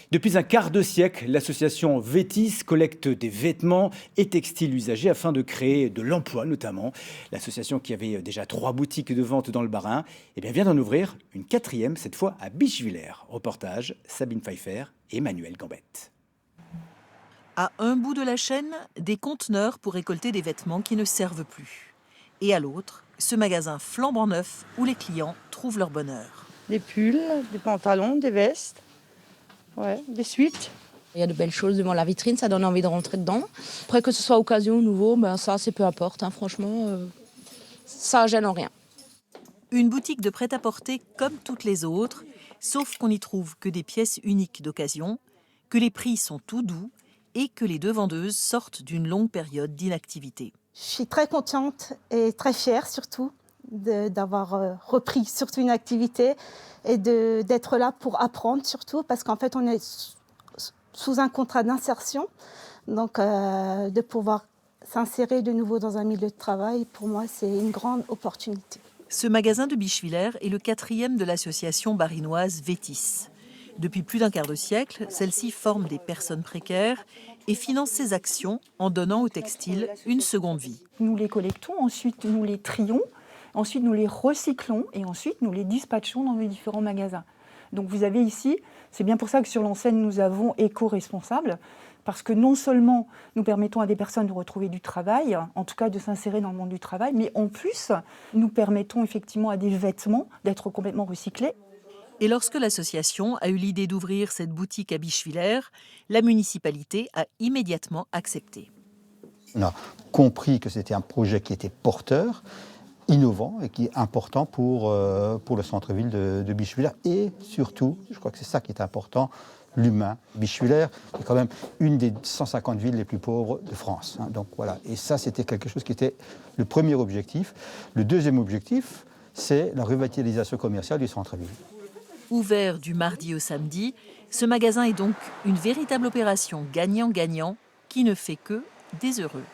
Depuis un quart de siècle, l'association Vétis collecte des vêtements et textiles usagés afin de créer de l'emploi notamment. L'association qui avait déjà 3 boutiques de vente dans le Bas-Rhin vient d'en ouvrir une 4e, cette fois à Bischwiller. Reportage Sabine Pfeiffer et Emmanuel Gambette. À un bout de la chaîne, des conteneurs pour récolter des vêtements qui ne servent plus. Et à l'autre, ce magasin flambant neuf où les clients trouvent leur bonheur. Des pulls, des pantalons, des vestes, des suites. Il y a de belles choses devant la vitrine, ça donne envie de rentrer dedans. Après que ce soit occasion ou nouveau, ça c'est peu importe, hein, franchement, ça gêne en rien. Une boutique de prêt-à-porter comme toutes les autres, sauf qu'on n'y trouve que des pièces uniques d'occasion, que les prix sont tout doux et que les deux vendeuses sortent d'une longue période d'inactivité. Je suis très contente et très fière surtout d'avoir repris surtout une activité et d'être là pour apprendre surtout parce qu'en fait on est sous un contrat d'insertion, donc de pouvoir s'insérer de nouveau dans un milieu de travail, pour moi c'est une grande opportunité. Ce magasin de Bischwiller est le 4e de l'association barinoise Vétis. Depuis plus d'un quart de siècle, celle-ci forme des personnes précaires et finance ses actions en donnant au textile une seconde vie. Nous les collectons, ensuite nous les trions, ensuite nous les recyclons et ensuite nous les dispatchons dans les différents magasins. Donc vous avez ici, c'est bien pour ça que sur l'enseigne nous avons éco-responsable, parce que non seulement nous permettons à des personnes de retrouver du travail, en tout cas de s'insérer dans le monde du travail, mais en plus nous permettons effectivement à des vêtements d'être complètement recyclés. Et lorsque l'association a eu l'idée d'ouvrir cette boutique à Bischwiller, la municipalité a immédiatement accepté. On a compris que c'était un projet qui était porteur, innovant et qui est important pour le centre-ville de Bischwiller. Et surtout, je crois que c'est ça qui est important, l'humain. Bischwiller est quand même une des 150 villes les plus pauvres de France. Donc voilà. Et ça, c'était quelque chose qui était le premier objectif. Le deuxième objectif, c'est la revitalisation commerciale du centre-ville. Ouvert du mardi au samedi, ce magasin est donc une véritable opération gagnant-gagnant qui ne fait que des heureux.